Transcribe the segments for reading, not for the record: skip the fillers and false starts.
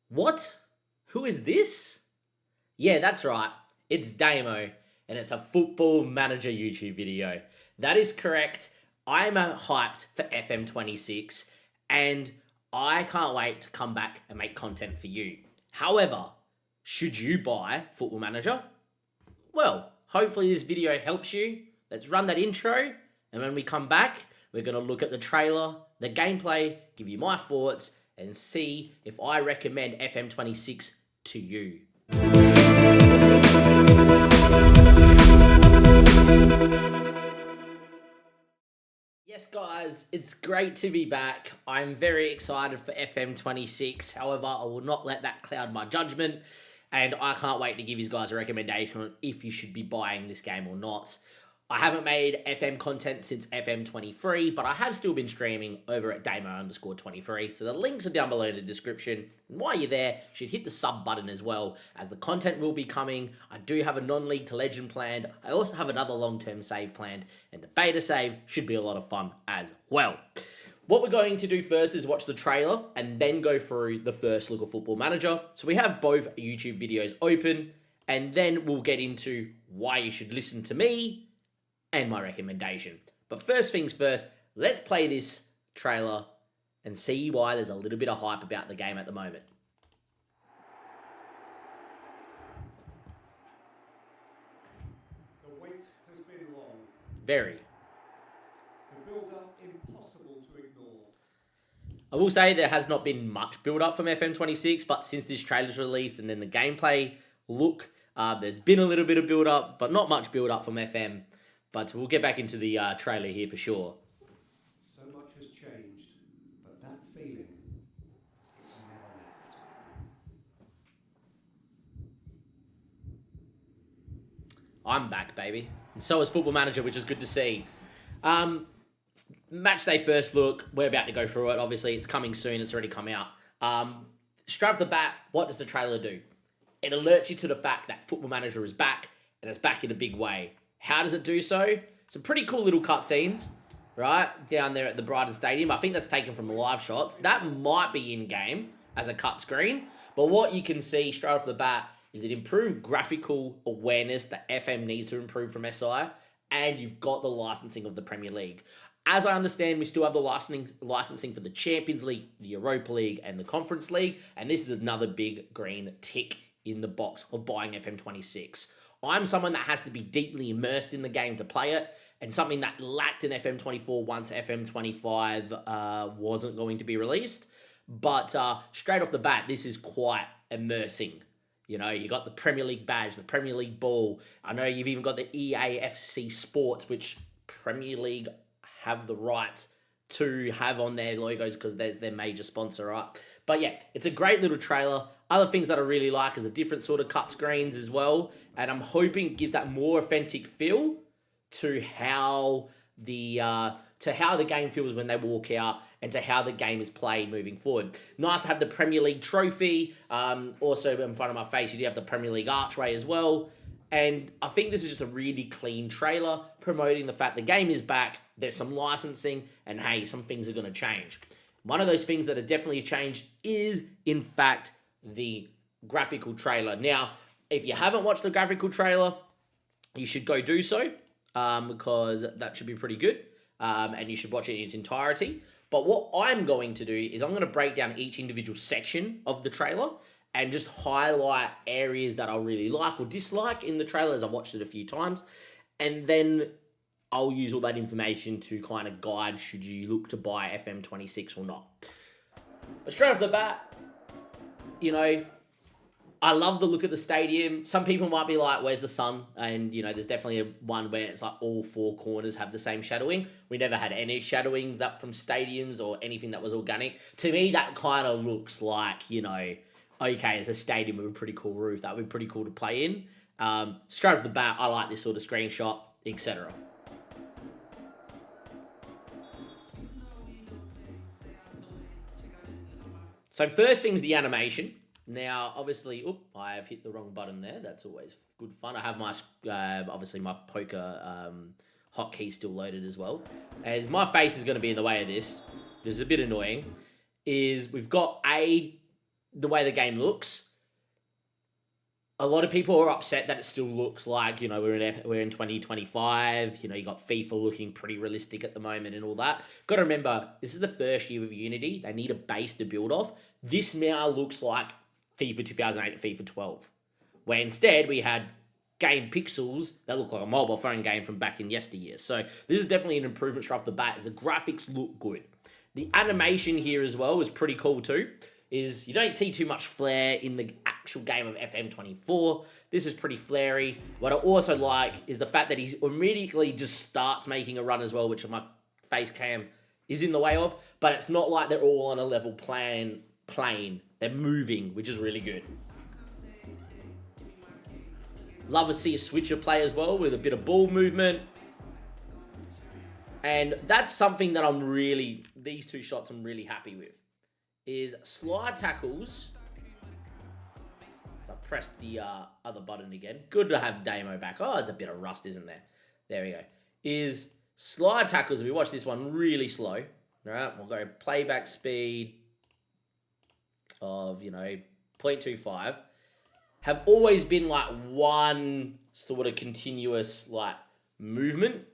What? Who is this? Yeah, that's right. It's Damo, and it's a football manager YouTube video. That is correct. I'm hyped for FM26, and I can't wait to come back and make content for you. However, should you buy Football Manager? Well, hopefully this video helps you. Let's run that intro, and when we come back, we're going to look at the trailer, the gameplay, give you my thoughts, and see if I recommend FM26 to you. Yes, guys, it's great to be back. I'm very excited for FM26. However, I will not let that cloud my judgment, and I can't wait to give you guys a recommendation on if you should be buying this game or not. I haven't made FM content since FM23, but I have still been streaming over at Damo_23, so the links are down below in the description. And while you're there, you should hit the sub button as well, as the content will be coming. I do have a non-league to legend planned. I also have another long-term save planned, and the beta save should be a lot of fun as well. What we're going to do first is watch the trailer and then go through the first look of Football Manager. So we have both YouTube videos open, and then we'll get into why you should listen to me and my recommendation. But first things first, let's play this trailer and see why there's a little bit of hype about the game at the moment. The wait has been long. Very. The build-up impossible to ignore. I will say there has not been much build-up from FM26, but since this trailer's released and then the gameplay look, there's been a little bit of build-up, but not much build-up from FM. But we'll get back into the trailer here for sure. So much has changed, but that feeling, it never left. I'm back, baby. And so is Football Manager, which is good to see. Match day first look. We're about to go through it. Obviously, it's coming soon. It's already come out. Straight off the bat, what does the trailer do? It alerts you to the fact that Football Manager is back, and it's back in a big way. How does it do so? Some pretty cool little cutscenes, right? Down there at the Brighton Stadium. I think that's taken from live shots. That might be in-game as a cut screen. But what you can see straight off the bat is it improved graphical awareness that FM needs to improve from SI. And you've got the licensing of the Premier League. As I understand, we still have the licensing for the Champions League, the Europa League, and the Conference League. And this is another big green tick in the box of buying FM26. I'm someone that has to be deeply immersed in the game to play it, and something that lacked in FM24 once FM25 wasn't going to be released. But straight off the bat, this is quite immersing. You know, you got the Premier League badge, the Premier League ball. I know you've even got the EAFC Sports, which Premier League have the rights to have on their logos because they're their major sponsor, right? But yeah, it's a great little trailer. Other things that I really like is the different sort of cut screens as well. And I'm hoping it gives that more authentic feel to how the game feels when they walk out and to how the game is played moving forward. Nice to have the Premier League trophy. Also in front of my face, you do have the Premier League archway as well. And I think this is just a really clean trailer promoting the fact the game is back, there's some licensing, and hey, some things are going to change. One of those things that are definitely changed is, in fact, the graphical trailer. Now, if you haven't watched the graphical trailer, you should go do so because that should be pretty good and you should watch it in its entirety. But what I'm going to do is I'm going to break down each individual section of the trailer and just highlight areas that I really like or dislike in the trailer as I've watched it a few times. And then I'll use all that information to kind of guide should you look to buy FM26 or not. But straight off the bat, you know, I love the look of the stadium. Some people might be like, where's the sun? And, you know, there's definitely one where it's like all four corners have the same shadowing. We never had any shadowing that from stadiums or anything that was organic. To me, that kind of looks like, you know, okay, it's a stadium with a pretty cool roof. That would be pretty cool to play in. Straight off the bat, I like this sort of screenshot, etc. So first thing's the animation. Now, obviously, I have hit the wrong button there. That's always good fun. I have my, obviously, my poker hotkey still loaded as well. As my face is going to be in the way of this, this is a bit annoying, is we've got the way the game looks, a lot of people are upset that it still looks like, you know, we're in 2025. You know, you got FIFA looking pretty realistic at the moment and all that. Got to remember, this is the first year of Unity. They need a base to build off. This now looks like FIFA 2008 and FIFA 12, where instead we had game pixels that look like a mobile phone game from back in yesteryear. So this is definitely an improvement straight off the bat, as the graphics look good. The animation here as well is pretty cool too. Is you don't see too much flare in the actual game of FM24. This is pretty flary. What I also like is the fact that he immediately just starts making a run as well, which my face cam is in the way of, but it's not like they're all on a level plane. They're moving, which is really good. Love to see a switcher play as well with a bit of ball movement. And that's something that these two shots I'm really happy with. Is slide tackles. So I've pressed the other button again. Good to have Damo back. Oh, there's a bit of rust, isn't there? There we go. Is slide tackles, if we watch this one really slow. All right, we'll go playback speed of, 0.25. Have always been like one sort of continuous like movement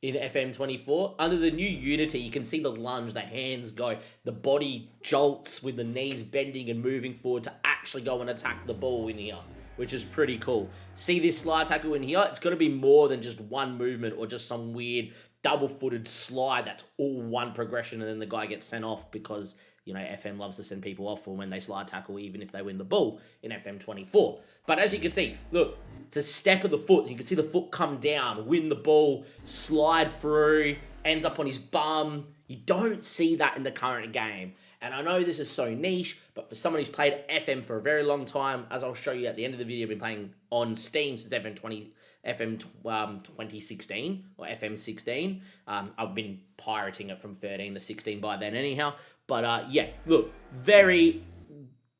in FM24. Under the new Unity, you can see the lunge, the hands go, the body jolts with the knees bending and moving forward to actually go and attack the ball in here, which is pretty cool. See this slide tackle in here? It's got to be more than just one movement or just some weird double-footed slide that's all one progression and then the guy gets sent off because, FM loves to send people off for when they slide tackle, even if they win the ball in FM24. But as you can see, look, it's a step of the foot. You can see the foot come down, win the ball, slide through, ends up on his bum. You don't see that in the current game. And I know this is so niche, but for someone who's played FM for a very long time, as I'll show you at the end of the video, I've been playing on Steam since FM 2016 or FM16. I've been pirating it from 13 to 16 by then anyhow. But yeah, look, very,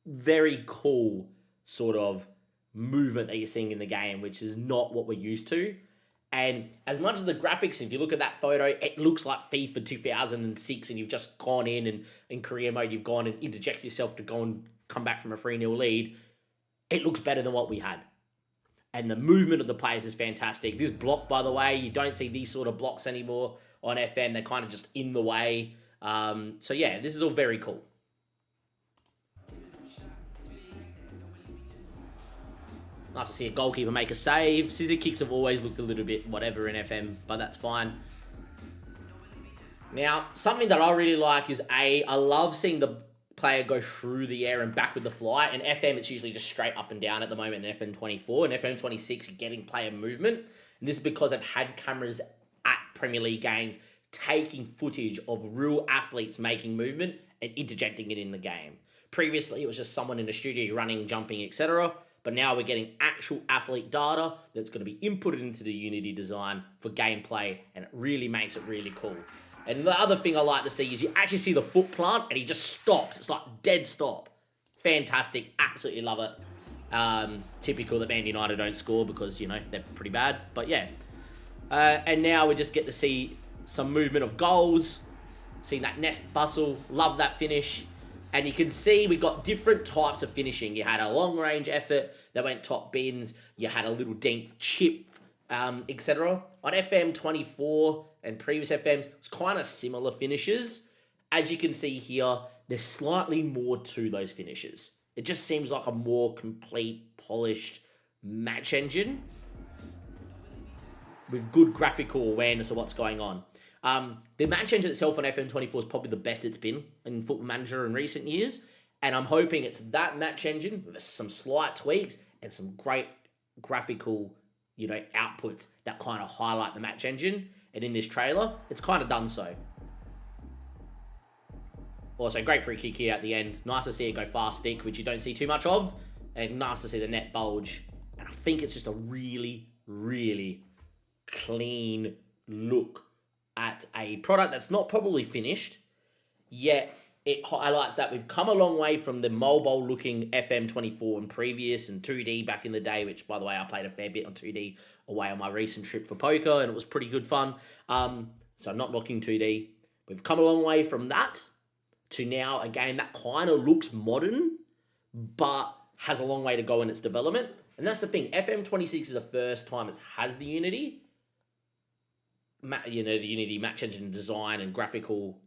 very cool sort of movement that you're seeing in the game, which is not what we're used to. And as much as the graphics, if you look at that photo, it looks like FIFA 2006 and you've just gone in career mode, you've gone and interject yourself to go and come back from a 3-0 lead. It looks better than what we had. And the movement of the players is fantastic. This block, by the way, you don't see these sort of blocks anymore on FM. They're kind of just in the way. So yeah, this is all very cool. Nice to see a goalkeeper make a save. Scissor kicks have always looked a little bit whatever in FM, but that's fine. Now, something that I really like is I love seeing the player go through the air and back with the fly. In FM, it's usually just straight up and down at the moment in FM24. In FM26, you're getting player movement. And this is because they've had cameras at Premier League games taking footage of real athletes making movement and interjecting it in the game. Previously, it was just someone in the studio running, jumping, etc. But now we're getting actual athlete data that's going to be inputted into the Unity design for gameplay, and it really makes it really cool. And the other thing I like to see is you actually see the foot plant and he just stops. It's like dead stop. Fantastic. Absolutely love it. Typical that Man United don't score because, they're pretty bad. But yeah. And now we just get to see some movement of goals. Seeing that Nest Bustle. Love that finish. And you can see we got different types of finishing. You had a long-range effort that went top bins. You had a little dink chip, etc. On FM24 and previous FMs, it's kind of similar finishes. As you can see here, there's slightly more to those finishes. It just seems like a more complete, polished match engine with good graphical awareness of what's going on. The match engine itself on FM24 is probably the best it's been in Football Manager in recent years. And I'm hoping it's that match engine with some slight tweaks and some great graphical, outputs that kind of highlight the match engine. And in this trailer, it's kind of done so. Also, great free kick here at the end. Nice to see it go fast stick, which you don't see too much of. And nice to see the net bulge. And I think it's just a really, really clean look at a product that's not probably finished, yet it highlights that we've come a long way from the mobile-looking FM24 and previous and 2D back in the day, which, by the way, I played a fair bit on 2D away on my recent trip for poker, and it was pretty good fun. So I'm not knocking 2D. We've come a long way from that to now a game that kind of looks modern, but has a long way to go in its development. And that's the thing. FM26 is the first time it has the Unity, the Unity match engine design and graphical,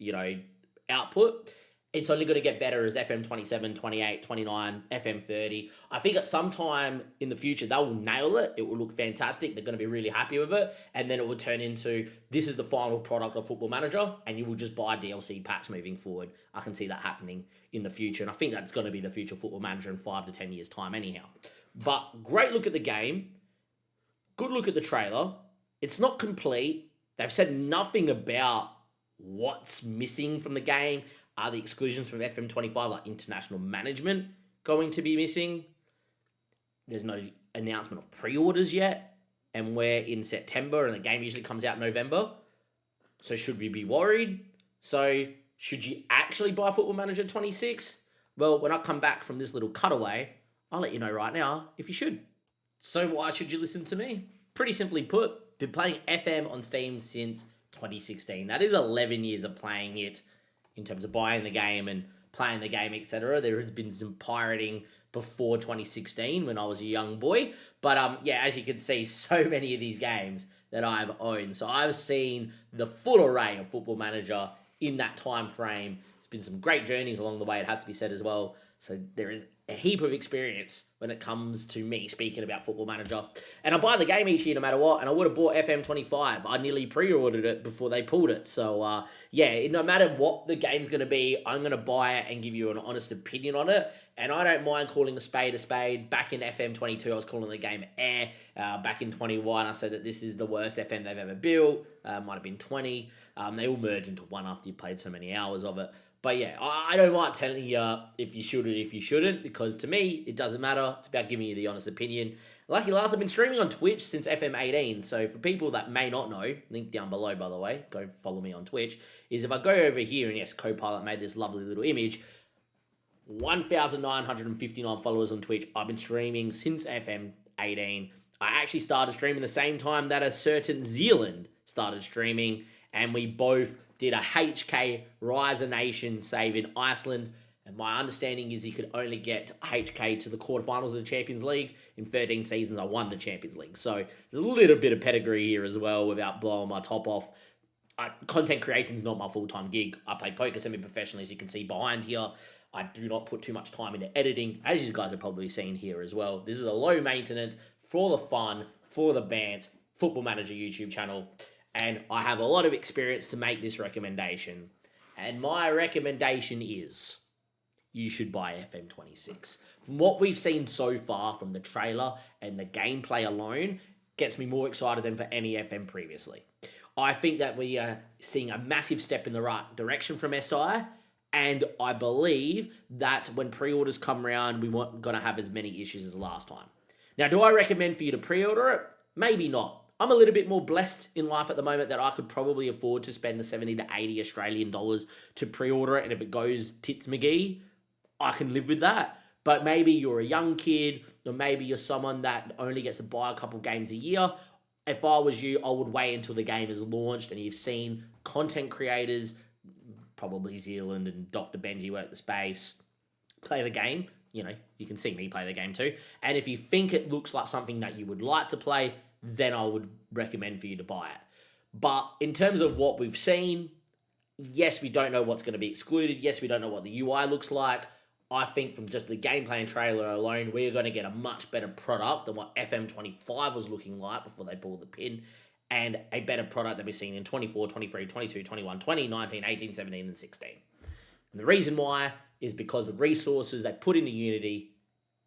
output. It's only going to get better as FM 27, 28, 29, FM 30. I think at some time in the future, they will nail it. It will look fantastic. They're going to be really happy with it. And then it will turn into, this is the final product of Football Manager, and you will just buy DLC packs moving forward. I can see that happening in the future. And I think that's going to be the future Football Manager in 5 to 10 years' time anyhow. But great look at the game. Good look at the trailer. It's not complete. They've said nothing about what's missing from the game. Are the exclusions from FM25, like international management, going to be missing? There's no announcement of pre-orders yet, and we're in September, and the game usually comes out in November. So should we be worried? So should you actually buy Football Manager 26? Well, when I come back from this little cutaway, I'll let you know right now if you should. So why should you listen to me? Pretty simply put, been playing FM on Steam since 2016. That is 11 years of playing it. In terms of buying the game and playing the game, etc. There has been some pirating before 2016 when I was a young boy. But as you can see, so many of these games that I've owned. So I've seen the full array of Football Manager in that time frame. It's been some great journeys along the way, it has to be said as well. So there is a heap of experience when it comes to me speaking about Football Manager. And I buy the game each year no matter what, and I would have bought FM25. I nearly pre-ordered it before they pulled it. So, no matter what the game's going to be, I'm going to buy it and give you an honest opinion on it. And I don't mind calling a spade a spade. Back in FM22, I was calling the game air. Back in 21, I said that this is the worst FM they've ever built. Might have been 20. They all merge into one after you played so many hours of it. But yeah, I don't mind telling you if you should or if you shouldn't, because to me, it doesn't matter. It's about giving you the honest opinion. Lucky last, I've been streaming on Twitch since FM18, so for people that may not know, link down below, by the way, go follow me on Twitch, is if I go over here, and yes, Copilot made this lovely little image, 1,959 followers on Twitch. I've been streaming since FM18. I actually started streaming the same time that a certain Zealand started streaming, and we both did a HK Rise a Nation save in Iceland, and my understanding is he could only get HK to the quarterfinals of the Champions League. In 13 seasons, I won the Champions League. So there's a little bit of pedigree here as well without blowing my top off. Content creation is not my full-time gig. I play poker semi-professionally, as you can see behind here. I do not put too much time into editing, as you guys have probably seen here as well. This is a low maintenance, for the fun, for the bands, Football Manager YouTube channel. And I have a lot of experience to make this recommendation. And my recommendation is, you should buy FM26. From what we've seen so far from the trailer and the gameplay alone, gets me more excited than for any FM previously. I think that we are seeing a massive step in the right direction from SI, and I believe that when pre-orders come around, we weren't going to have as many issues as last time. Now, do I recommend for you to pre-order it? Maybe not. I'm a little bit more blessed in life at the moment that I could probably afford to spend the 70 to 80 Australian dollars to pre-order it, and if it goes tits McGee, I can live with that. But maybe you're a young kid, or maybe you're someone that only gets to buy a couple games a year. If I was you, I would wait until the game is launched and you've seen content creators, probably Zealand and Dr. Benji work the space, play the game. You can see me play the game too. And if you think it looks like something that you would like to play, then I would recommend for you to buy it. But in terms of what we've seen, yes, we don't know what's going to be excluded. Yes, we don't know what the UI looks like. I think from just the gameplay and trailer alone, we're going to get a much better product than what FM25 was looking like before they pulled the pin, and a better product that we've seen in 24, 23, 22, 21, 20, 19, 18, 17, and 16. And the reason why is because the resources they put into Unity,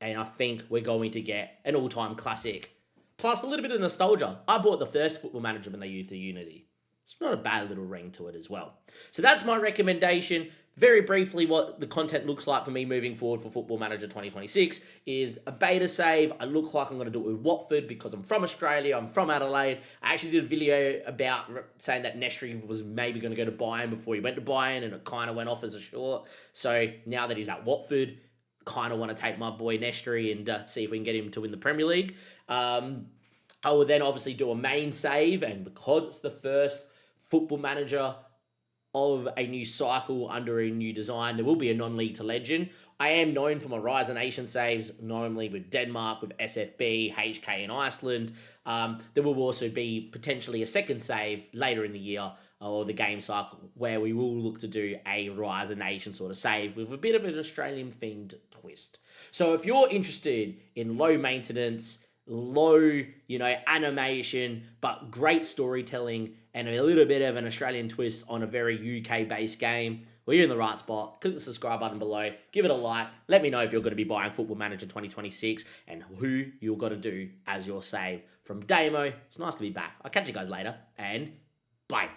and I think we're going to get an all-time classic, plus a little bit of nostalgia. I bought the first Football Manager when they used the Unity. It's not a bad little ring to it as well. So that's my recommendation. Very briefly, what the content looks like for me moving forward for Football Manager 2026 is a beta save. I look like I'm going to do it with Watford because I'm from Australia. I'm from Adelaide. I actually did a video about saying that Nestri was maybe going to go to Bayern before he went to Bayern, and it kind of went off as a short. So now that he's at Watford, kind of want to take my boy Nestri and see if we can get him to win the Premier League. I will then obviously do a main save, and because it's the first Football Manager of a new cycle under a new design. There will be a non-league to legend. I am known for my Rise of Nation saves, normally with Denmark, with SFB, HK in Iceland. There will also be potentially a second save later in the year or the game cycle where we will look to do a Rise of Nation sort of save with a bit of an Australian themed twist. So if you're interested in low maintenance, low, animation, but great storytelling and a little bit of an Australian twist on a very UK-based game, well, you're in the right spot. Click the subscribe button below. Give it a like. Let me know if you're going to be buying Football Manager 2026 and who you're going to do as your save. From Damo, it's nice to be back. I'll catch you guys later, and bye.